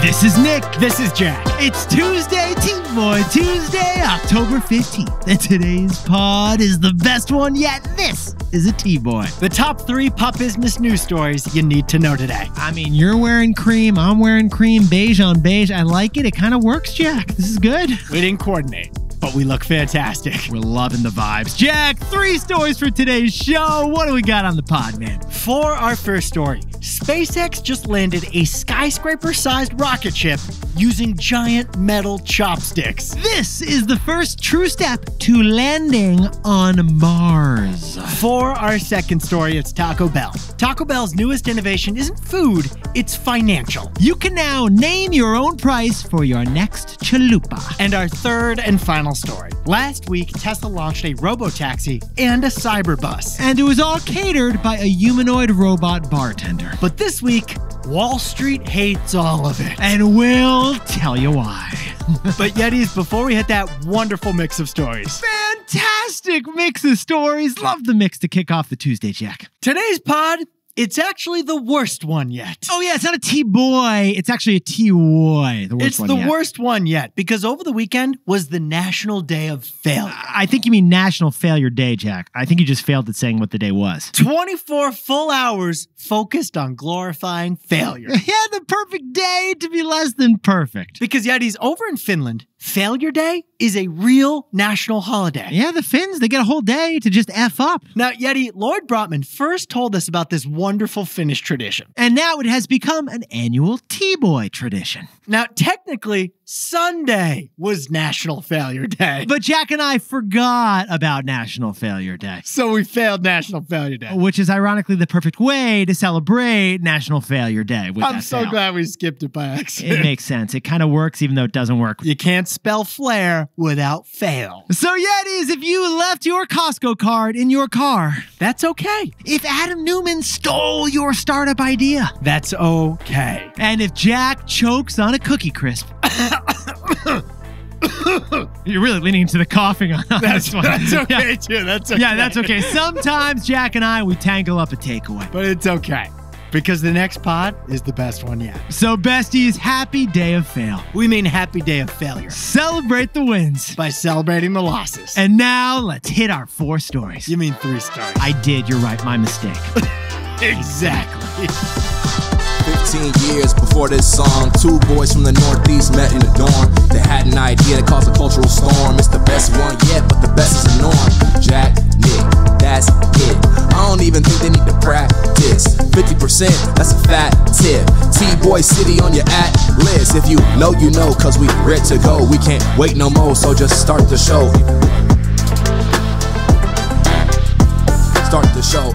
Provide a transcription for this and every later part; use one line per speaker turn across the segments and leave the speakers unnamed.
This is Nick.
This is Jack.
It's Tuesday, TBOY Tuesday, October 15th. And today's pod is the best one yet. This is a T-Boy.
The top 3 pop business news stories you need to know today.
I mean, you're wearing cream, I'm wearing cream, beige on beige. I like it. It kind of works, Jack. This is good.
We didn't coordinate, but we look fantastic.
We're loving the vibes. Jack, 3 stories for today's show. What do we got on the pod, man?
For our first story, SpaceX just landed a skyscraper-sized rocket ship using giant metal chopsticks.
This is the first true step to landing on Mars.
For our second story, it's Taco Bell. Taco Bell's newest innovation isn't food, it's financial.
You can now name your own price for your next chalupa.
And our third and final story. Last week, Tesla launched a robo-taxi and a cyberbus.
And it was all catered by a humanoid robot bartender.
But this week, Wall Street hates all of it.
And we'll tell you why.
But Yetis, before we hit that wonderful mix of stories.
Fantastic mix of stories. Love the mix to kick off the Tuesday, Jack.
Today's pod, it's actually the worst one yet.
Oh, yeah, it's not a T-boy. It's actually a T-woy.
It's the worst one yet, because over the weekend was the National Day of Failure.
I think you mean National Failure Day, Jack. I think you just failed at saying what the day was.
24 full hours focused on glorifying failure.
Yeah, the perfect day to be less than perfect.
Because Yetis, over in Finland, Failure Day is a real national holiday.
Yeah, the Finns, they get a whole day to just F up.
Now, Yeti, Lord Brotman first told us about this wonderful Finnish tradition.
And now it has become an annual T-boy tradition.
Now, technically, Sunday was National Failure Day.
But Jack and I forgot about National Failure Day.
So we failed National Failure Day.
Which is ironically the perfect way to celebrate National Failure Day.
I'm so glad we skipped it by accident.
It makes sense. It kind of works even though it doesn't work.
You can't spell flare without fail.
So Yetis, if you left your Costco card in your car,
that's okay.
If Adam Newman stole your startup idea,
that's okay.
And if Jack chokes on a Cookie Crisp, you're really leaning into the coughing on this one.
That's okay, too. That's okay.
Yeah, that's okay. Sometimes Jack and I, we tangle up a takeaway.
But it's okay. Because the next pod is the best one yet.
So besties, happy day of fail.
We mean happy day of failure.
Celebrate the wins.
By celebrating the losses.
And now let's hit our 4 stories.
You mean 3 stories.
I did. You're right. My mistake.
Exactly.
15 years before this song, 2 boys from the Northeast met in a dorm. They had an idea that caused a cultural storm. It's the best one yet, but the best is the norm. Jack, Nick, that's it. I don't even think they need to practice. 50%, that's a fat tip. T-Boy City on your list. If you know, you know, cause we ready to go. We can't wait no more, so just start the show. Start the show.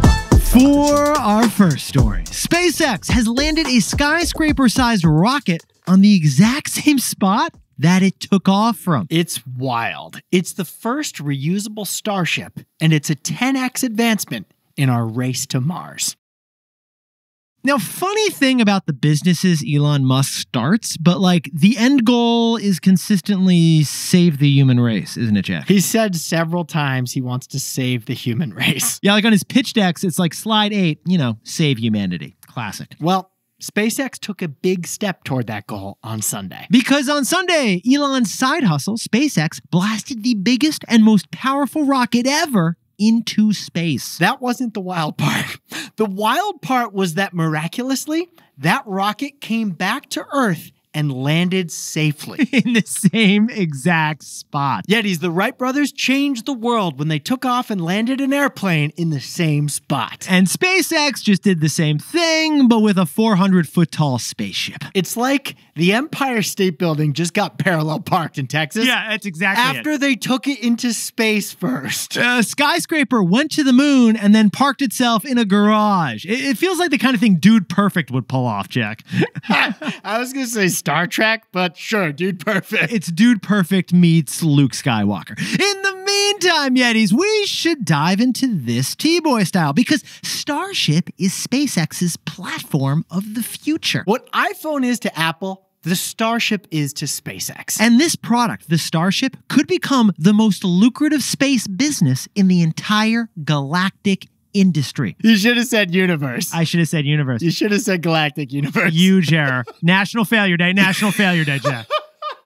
For our first story, SpaceX has landed a skyscraper-sized rocket on the exact same spot that it took off from.
It's wild. It's the first reusable Starship, and it's a 10x advancement in our race to Mars.
Now, funny thing about the businesses Elon Musk starts, but like the end goal is consistently save the human race, isn't it, Jack?
He said several times he wants to save the human race.
Yeah, like on his pitch decks, it's like slide 8, save humanity. Classic.
Well, SpaceX took a big step toward that goal on Sunday.
Because on Sunday, Elon's side hustle, SpaceX, blasted the biggest and most powerful rocket ever into space.
That wasn't the wild part. The wild part was that miraculously, that rocket came back to Earth and landed safely.
In the same exact spot.
Yetis, the Wright brothers changed the world when they took off and landed an airplane in the same spot.
And SpaceX just did the same thing, but with a 400-foot-tall spaceship.
It's like the Empire State Building just got parallel parked in Texas.
Yeah, that's exactly
after they took it into space first.
A skyscraper went to the moon and then parked itself in a garage. It feels like the kind of thing Dude Perfect would pull off, Jack.
I was going to say Star Trek, but sure, Dude Perfect.
It's Dude Perfect meets Luke Skywalker. In the meantime, Yetis, we should dive into this T-Boy style because Starship is SpaceX's platform of the future.
What iPhone is to Apple, the Starship is to SpaceX.
And this product, the Starship, could become the most lucrative space business in the entire galactic industry.
You should have said universe.
I should have said universe.
You should have said galactic universe.
Huge error. National Failure Day. National Failure Day, Jack.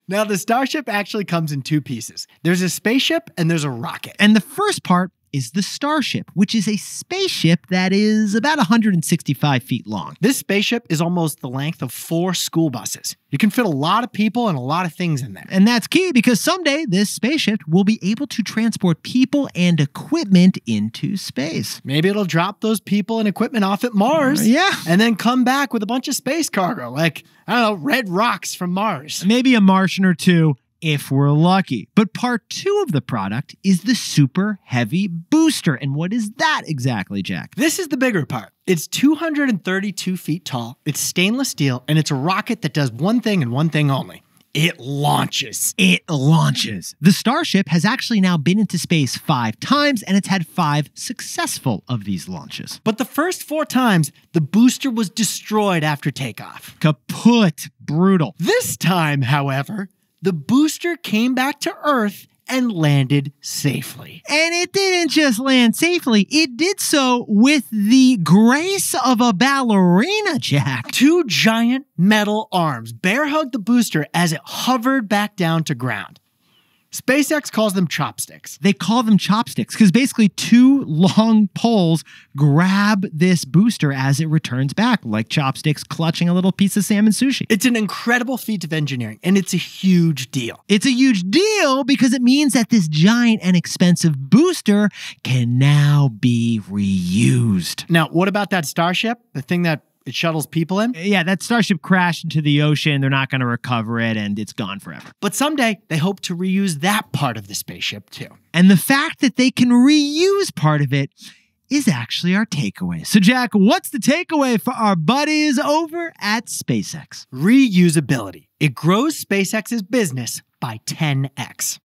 Now, the Starship actually comes in two pieces. There's a spaceship and there's a rocket.
And the first part is the Starship, which is a spaceship that is about 165 feet long.
This spaceship is almost the length of 4 school buses. You can fit a lot of people and a lot of things in there.
And that's key because someday this spaceship will be able to transport people and equipment into space.
Maybe it'll drop those people and equipment off at Mars.
Yeah.
And then come back with a bunch of space cargo, like, I don't know, red rocks from Mars.
Maybe a Martian or two, if we're lucky. But part 2 of the product is the super heavy booster. And what is that exactly, Jack?
This is the bigger part. It's 232 feet tall, it's stainless steel, and it's a rocket that does one thing and one thing only. It launches.
It launches. The Starship has actually now been into space 5 times, and it's had 5 successful of these launches.
But the first 4 times, the booster was destroyed after takeoff.
Kaput. Brutal.
This time, however, the booster came back to Earth and landed safely.
And it didn't just land safely, it did so with the grace of a ballerina, Jack.
2 giant metal arms bear hugged the booster as it hovered back down to ground. SpaceX calls them chopsticks.
They call them chopsticks because basically 2 long poles grab this booster as it returns back, like chopsticks clutching a little piece of salmon sushi.
It's an incredible feat of engineering, and it's a huge deal.
It's a huge deal because it means that this giant and expensive booster can now be reused.
Now, what about that Starship? The thing that it shuttles people in?
Yeah, that Starship crashed into the ocean. They're not going to recover it, and it's gone forever.
But someday, they hope to reuse that part of the spaceship, too.
And the fact that they can reuse part of it is actually our takeaway. So, Jack, what's the takeaway for our buddies over at SpaceX?
Reusability. It grows SpaceX's business by 10x.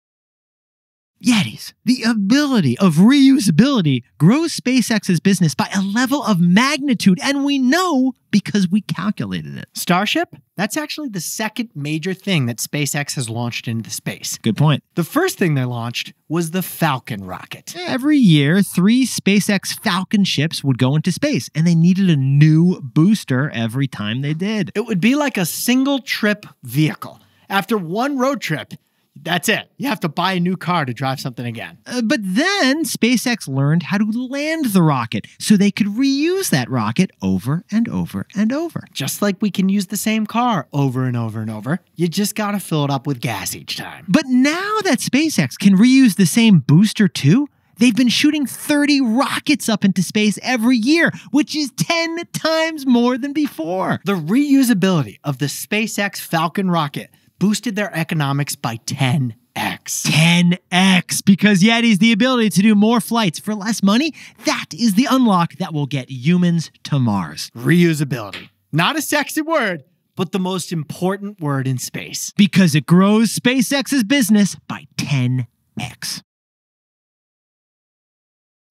Yetis, the ability of reusability grows SpaceX's business by a level of magnitude, and we know because we calculated it.
Starship? That's actually the second major thing that SpaceX has launched into space.
Good point.
The first thing they launched was the Falcon rocket.
Every year, 3 SpaceX Falcon ships would go into space, and they needed a new booster every time they did.
It would be like a single trip vehicle. After one road trip, that's it. You have to buy a new car to drive something again.
But then SpaceX learned how to land the rocket so they could reuse that rocket over and over and over.
Just like we can use the same car over and over and over. You just got to fill it up with gas each time.
But now that SpaceX can reuse the same booster too, they've been shooting 30 rockets up into space every year, which is 10 times more than before.
The reusability of the SpaceX Falcon rocket boosted their economics by 10x.
10x, because Yetis, the ability to do more flights for less money, that is the unlock that will get humans to Mars.
Reusability. Not a sexy word, but the most important word in space.
Because it grows SpaceX's business by 10x.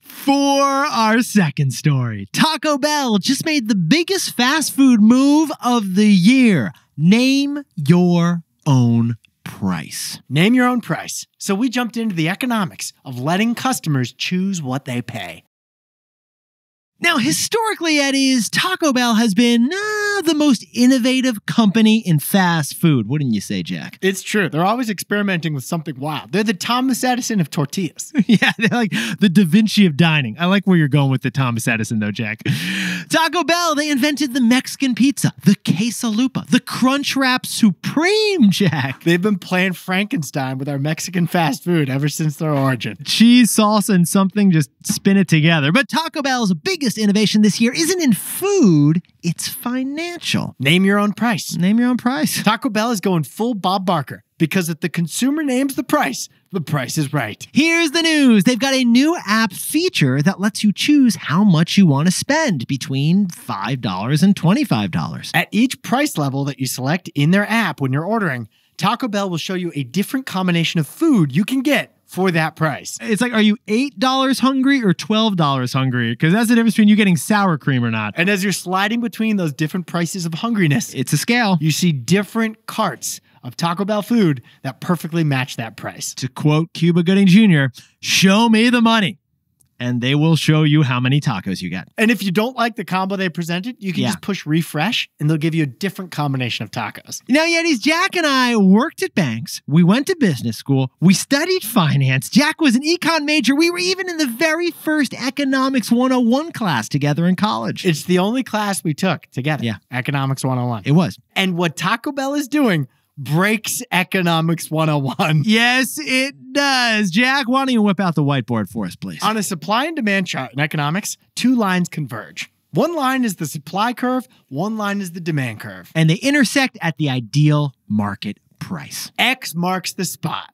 For our second story, Taco Bell just made the biggest fast food move of the year. Name your own price.
Name your own price. So we jumped into the economics of letting customers choose what they pay.
Now, historically, Eddie's, Taco Bell has been the most innovative company in fast food. Wouldn't you say, Jack?
It's true. They're always experimenting with something wild. They're the Thomas Edison of tortillas.
Yeah, they're like the Da Vinci of dining. I like where you're going with the Thomas Edison, though, Jack. Taco Bell, they invented the Mexican pizza, the quesalupa, the Crunchwrap Supreme, Jack.
They've been playing Frankenstein with our Mexican fast food ever since their origin.
Cheese, salsa, and something, just spin it together. But Taco Bell's biggest innovation this year isn't in food, it's financial.
Name your own price.
Name your own price.
Taco Bell is going full Bob Barker because if the consumer names the price is right.
Here's the news. They've got a new app feature that lets you choose how much you want to spend between $5 and $25.
At each price level that you select in their app when you're ordering, Taco Bell will show you a different combination of food you can get for that price.
It's like, are you $8 hungry or $12 hungry? Because that's the difference between you getting sour cream or not.
And as you're sliding between those different prices of hungriness,
it's a scale.
You see different carts of Taco Bell food that perfectly match that price.
To quote Cuba Gooding Jr., show me the money. and they will show you how many tacos you get.
And if you don't like the combo they presented, you can just push refresh and they'll give you a different combination of tacos.
Now, Yetis, Jack and I worked at banks. We went to business school. We studied finance. Jack was an econ major. We were even in the very first Economics 101 class together in college.
It's the only class we took together.
Yeah.
Economics 101.
It was.
And what Taco Bell is doing breaks Economics 101.
Yes, it does. Jack, why don't you whip out the whiteboard for us, please?
On a supply and demand chart in economics, two lines converge. One line is the supply curve, one line is the demand curve.
And they intersect at the ideal market price.
X marks the spot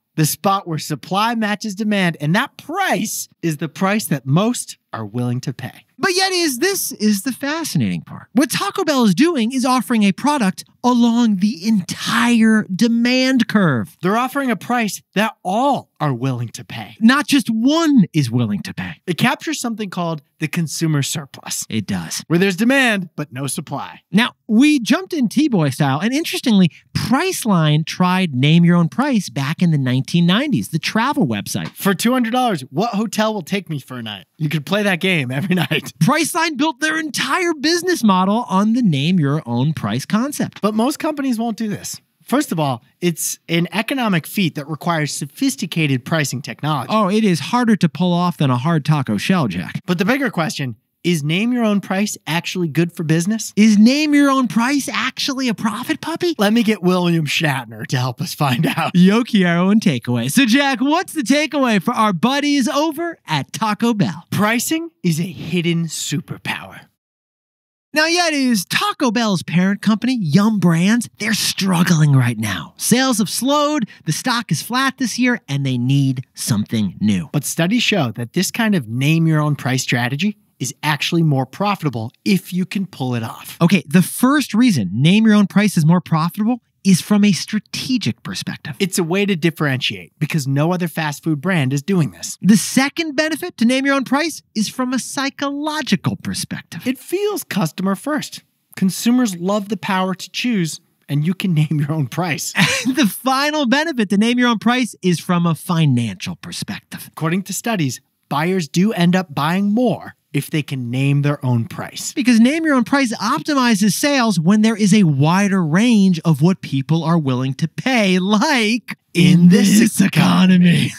where supply matches demand, and that price is the price that most are willing to pay.
But yet, this is the fascinating part. What Taco Bell is doing is offering a product along the entire demand curve.
They're offering a price that all are willing to pay.
Not just one is willing to pay.
It captures something called the consumer surplus.
It does.
Where there's demand, but no supply.
Now, we jumped in TBOY style, and interestingly, Priceline tried Name Your Own Price back in the 1990s, the travel website.
For $200, what hotel will take me for a night? You could play that game every night.
Priceline built their entire business model on the Name Your Own Price concept.
But most companies won't do this. First of all, it's an economic feat that requires sophisticated pricing technology.
Oh, it is harder to pull off than a hard taco shell, Jack.
But the bigger question, is Name Your Own Price actually good for business?
Is Name Your Own Price actually a profit puppy?
Let me get William Shatner to help us find out.
Yo quiero and takeaway. So, Jack, what's the takeaway for our buddies over at Taco Bell?
Pricing is a hidden superpower.
Now, Yetis, Taco Bell's parent company, Yum Brands, they're struggling right now. Sales have slowed, the stock is flat this year, and they need something new.
But studies show that this kind of name your own price strategy is actually more profitable if you can pull it off.
Okay, the first reason Name Your Own Price is more profitable is from a strategic perspective.
It's a way to differentiate because no other fast food brand is doing this.
The second benefit to Name Your Own Price is from a psychological perspective.
It feels customer first. Consumers love the power to choose, and you can name your own price.
And the final benefit to Name Your Own Price is from a financial perspective.
According to studies, buyers do end up buying more if they can name their own price.
Because Name Your Own Price optimizes sales when there is a wider range of what people are willing to pay, like in this economy.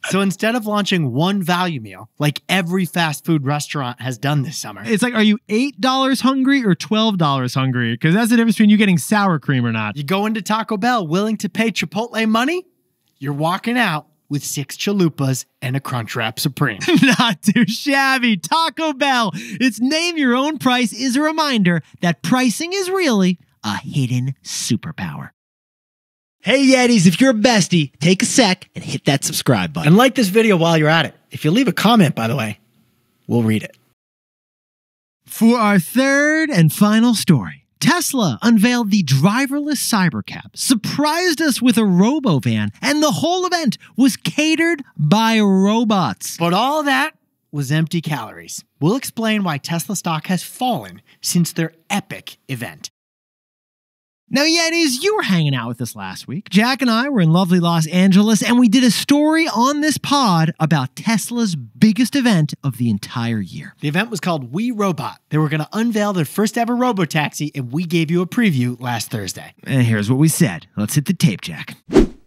So instead of launching one value meal, like every fast food restaurant has done this summer,
It's like, are you $8 hungry or $12 hungry? Because that's the difference between you getting sour cream or not.
you go into Taco Bell willing to pay Chipotle money, you're walking out with 6 chalupas and a Crunchwrap Supreme.
Not too shabby. Taco Bell. Its Name Your Own Price is a reminder that pricing is really a hidden superpower. Hey Yetis, if you're a bestie, take a sec and hit that subscribe button.
And like this video while you're at it. If you leave a comment, by the way, we'll read it.
For our third and final story, Tesla unveiled the driverless CyberCab, surprised us with a robo-van, and the whole event was catered by robots.
But all that was empty calories. We'll explain why Tesla stock has fallen since their epic event.
Now, Yetis, you were hanging out with us last week. Jack and I were in lovely Los Angeles, and we did a story on this pod about Tesla's biggest event of the entire year.
The event was called We Robot. They were going to unveil their first ever robo-taxi, and we gave you a preview last Thursday.
And here's what we said. Let's hit the tape, Jack.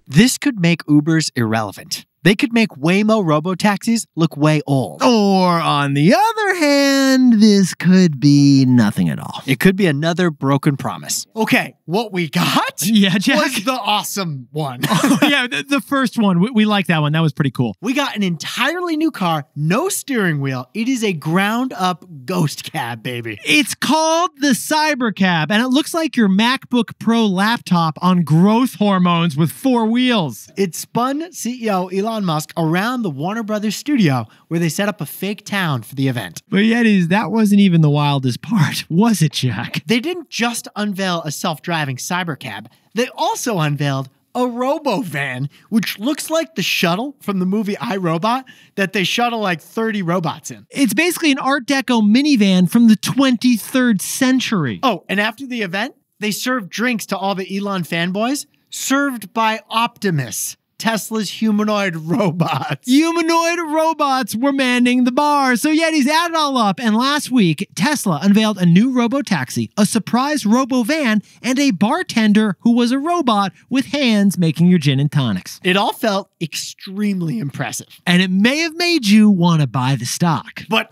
This could make Ubers irrelevant. They could make Waymo robo-taxis look way old.
Or, on the other hand, this could be nothing at all.
It could be another broken promise. Okay, what we got
Yeah, Jack.
was the awesome one.
Yeah, the first one. We like that one. That was pretty cool.
We got an entirely new car, no steering wheel. It is a ground-up ghost cab, baby.
It's called the CyberCab, and it looks like your MacBook Pro laptop on growth hormones with 4 wheels.
It spun CEO Elon Musk around the Warner Brothers studio where they set up a fake town for the event.
But Yetis, that wasn't even the wildest part, was it, Jack?
They didn't just unveil a self-driving cybercab, they also unveiled a robo-van, which looks like the shuttle from the movie I, Robot that they shuttle like 30 robots in.
It's basically an Art Deco minivan from the 23rd century.
Oh, and after the event, they served drinks to all the Elon fanboys, served by Optimus, Tesla's humanoid robots.
Humanoid robots were manning the bar. So Yetis, add it all up. And last week, Tesla unveiled a new robo-taxi, a surprise robo-van, and a bartender who was a robot with hands making your gin and tonics.
It all felt extremely impressive.
And it may have made you want to buy the stock.
But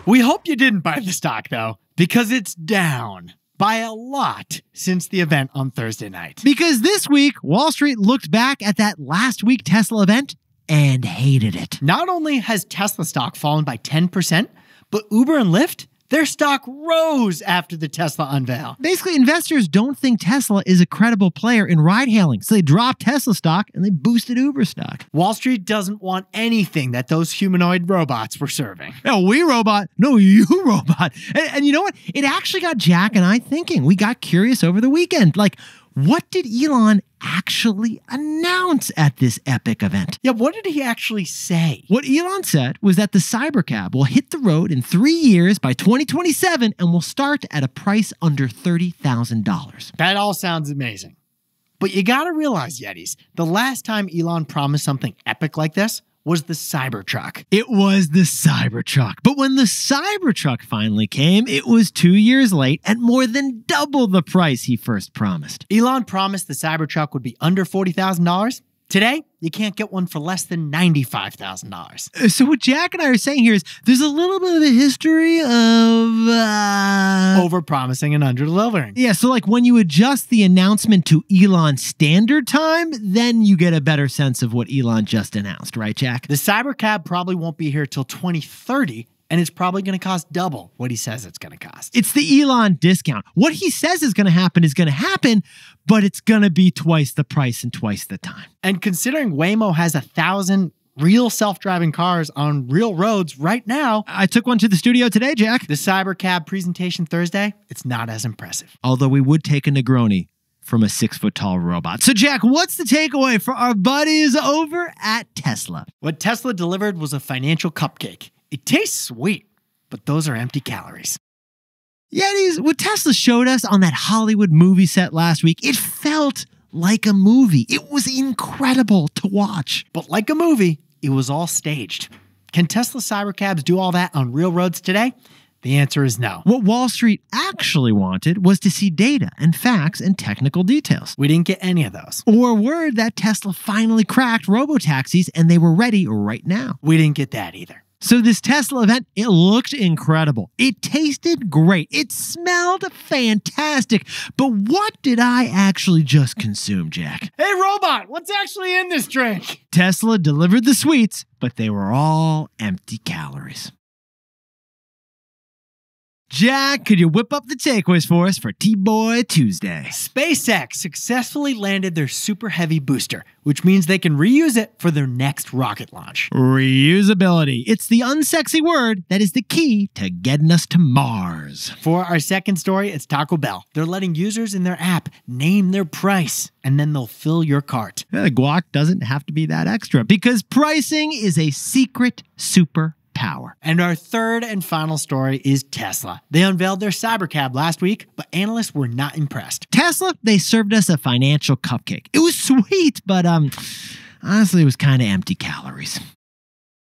we hope you didn't buy the stock, though, because it's down by a lot since the event on Thursday night.
Because this week, Wall Street looked back at that last week Tesla event and hated it.
Not only has Tesla stock fallen by 10%, but Uber and Lyft, their stock rose after the Tesla unveil.
Basically, investors don't think Tesla is a credible player in ride-hailing, so they dropped Tesla stock and they boosted Uber stock.
Wall Street doesn't want anything that those humanoid robots were serving.
No, we robot. No, you robot. And you know what? It actually got Jack and I thinking. We got curious over the weekend. Like, what did Elon actually announce at this epic event?
Yeah, what did he actually say?
What Elon said was that the CyberCab will hit the road in 3 years by 2027 and will start at a price under $30,000.
That all sounds amazing. But you gotta realize, Yetis, the last time Elon promised something epic like this was the Cybertruck.
It was the Cybertruck. But when the Cybertruck finally came, it was 2 years late and more than double the price he first promised.
Elon promised the Cybertruck would be under $40,000. Today, you can't get one for less than $95,000.
So what Jack and I are saying here is there's a little bit of a history of
over-promising and under-delivering.
Yeah, so like when you adjust the announcement to Elon standard time, then you get a better sense of what Elon just announced, right, Jack?
The Cybercab probably won't be here till 2030, and it's probably going to cost double what he says it's going to cost.
It's the Elon discount. What he says is going to happen, but it's going to be twice the price and twice the time.
And considering Waymo has 1,000 real self-driving cars on real roads right now.
I took one to the studio today, Jack.
The CyberCab presentation Thursday, it's not as impressive.
Although we would take a Negroni from a 6-foot-tall robot. So, Jack, what's the takeaway for our buddies over at Tesla?
What Tesla delivered was a financial cupcake. It tastes sweet, but those are empty calories.
Yetis, what Tesla showed us on that Hollywood movie set last week, it felt like a movie. It was incredible to watch.
But like a movie, it was all staged. Can Tesla Cybercabs do all that on real roads today? The answer is no.
What Wall Street actually wanted was to see data and facts and technical details.
We didn't get any of those.
Or word that Tesla finally cracked robo-taxis and they were ready right now.
We didn't get that either.
So this Tesla event, it looked incredible. It tasted great. It smelled fantastic. But what did I actually just consume, Jack?
Hey, robot, what's actually in this drink?
Tesla delivered the sweets, but they were all empty calories. Jack, could you whip up the takeaways for us for TBOY Tuesday?
SpaceX successfully landed their super heavy booster, which means they can reuse it for their next rocket launch.
Reusability. It's the unsexy word that is the key to getting us to Mars.
For our second story, it's Taco Bell. They're letting users in their app name their price, and then they'll fill your cart.
The guac doesn't have to be that extra because pricing is a secret superpower.
And our third and final story is Tesla. They unveiled their CyberCab last week, but analysts were not impressed.
Tesla, they served us a financial cupcake. It was sweet, but honestly, it was kind of empty calories.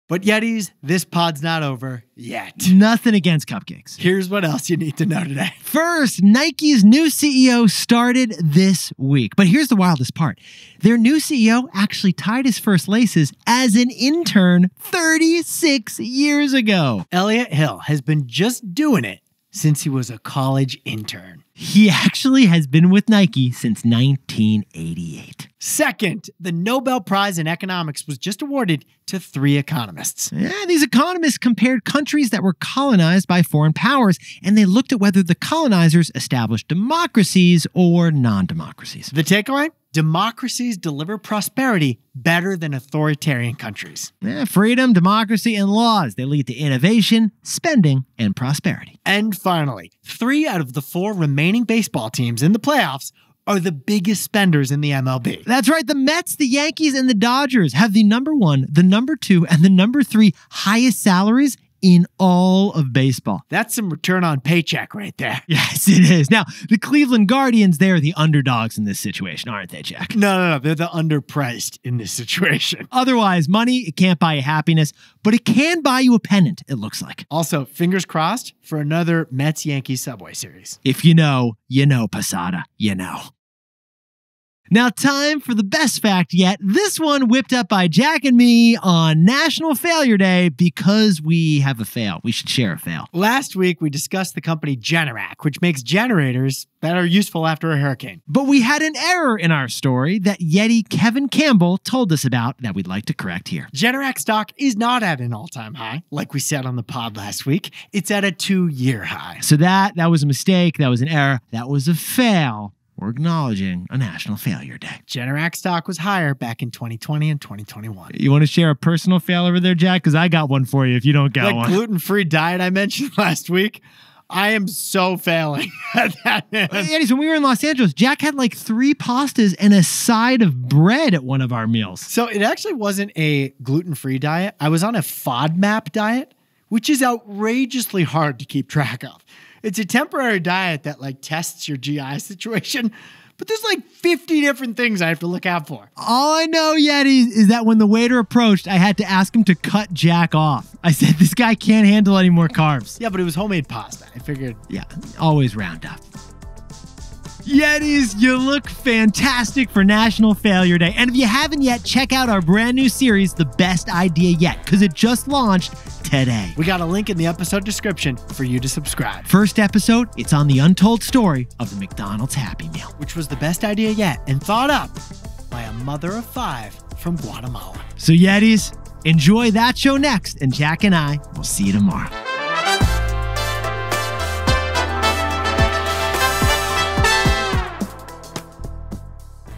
But Yetis, this pod's not over yet.
Nothing against cupcakes.
Here's what else you need to know today.
First, Nike's new CEO started this week. But here's the wildest part. Their new CEO actually tied his first laces as an intern 36 years ago.
Elliot Hill has been just doing it since he was a college intern.
He actually has been with Nike since 1988.
Second, the Nobel Prize in Economics was just awarded to 3 economists.
Yeah, these economists compared countries that were colonized by foreign powers, and they looked at whether the colonizers established democracies or non-democracies.
The takeaway? Democracies deliver prosperity better than authoritarian countries.
Yeah, freedom, democracy, and laws. They lead to innovation, spending, and prosperity.
And finally, 3 out of the 4 remaining baseball teams in the playoffs are the biggest spenders in the MLB.
That's right. The Mets, the Yankees, and the Dodgers have the number 1, the number 2, and the number 3 highest salaries in all of baseball.
That's some return on paycheck right there.
Yes, it is. Now, the Cleveland Guardians, they're the underdogs in this situation, aren't they, Jack?
No. They're the underpriced in this situation.
Otherwise, money, it can't buy you happiness, but it can buy you a pennant, it looks like.
Also, fingers crossed for another Mets-Yankees Subway Series.
If you know, Posada, you know. Now, time for the best fact yet. This one whipped up by Jack and me on National Failure Day because we have a fail. We should share a fail.
Last week, we discussed the company Generac, which makes generators that are useful after a hurricane.
But we had an error in our story that Yeti Kevin Campbell told us about that we'd like to correct here.
Generac stock is not at an all-time high, like we said on the pod last week. It's at a 2-year high.
So that was a mistake. That was an error. That was a fail. We're acknowledging a National Failure Day.
Generac stock was higher back in 2020 and 2021.
You want to share a personal fail over there, Jack? Because I got one for you if you don't got one.
That gluten-free diet I mentioned last week, I am so failing at that, man.
Anyways, when we were in Los Angeles, Jack had like 3 pastas and a side of bread at one of our meals.
So it actually wasn't a gluten-free diet. I was on a FODMAP diet, which is outrageously hard to keep track of. It's a temporary diet that like tests your GI situation, but there's like 50 different things I have to look out for.
All I know, Yeti, is that when the waiter approached, I had to ask him to cut Jack off. I said, this guy can't handle any more carbs.
Yeah, but it was homemade pasta. I figured.
Yeah, always round up. Yetis, you look fantastic for National Failure Day. And if you haven't yet, check out our brand new series, The Best Idea Yet, because it just launched today.
We got a link in the episode description for you to subscribe.
First episode, it's on the untold story of the McDonald's Happy Meal,
which was the best idea yet and thought up by a mother of 5 from Guatemala.
So Yetis, enjoy that show next, and Jack and I will see you tomorrow.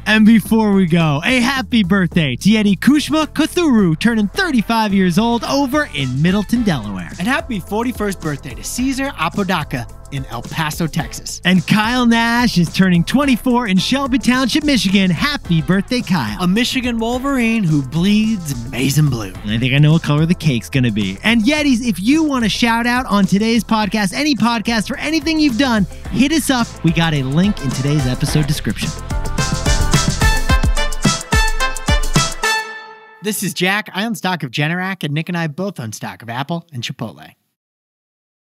And before we go, a happy birthday to Yeti Kushma Kuthuru, turning 35 years old over in Middleton, Delaware.
And happy 41st birthday to Caesar Apodaca in El Paso, Texas.
And Kyle Nash is turning 24 in Shelby Township, Michigan. Happy birthday, Kyle.
A Michigan Wolverine who bleeds maize and blue.
And I think I know what color the cake's gonna be. And Yetis, if you want a shout out on today's podcast, any podcast for anything you've done, hit us up. We got a link in today's episode description.
This is Jack. I own stock of Generac, and Nick and I both own stock of Apple and Chipotle.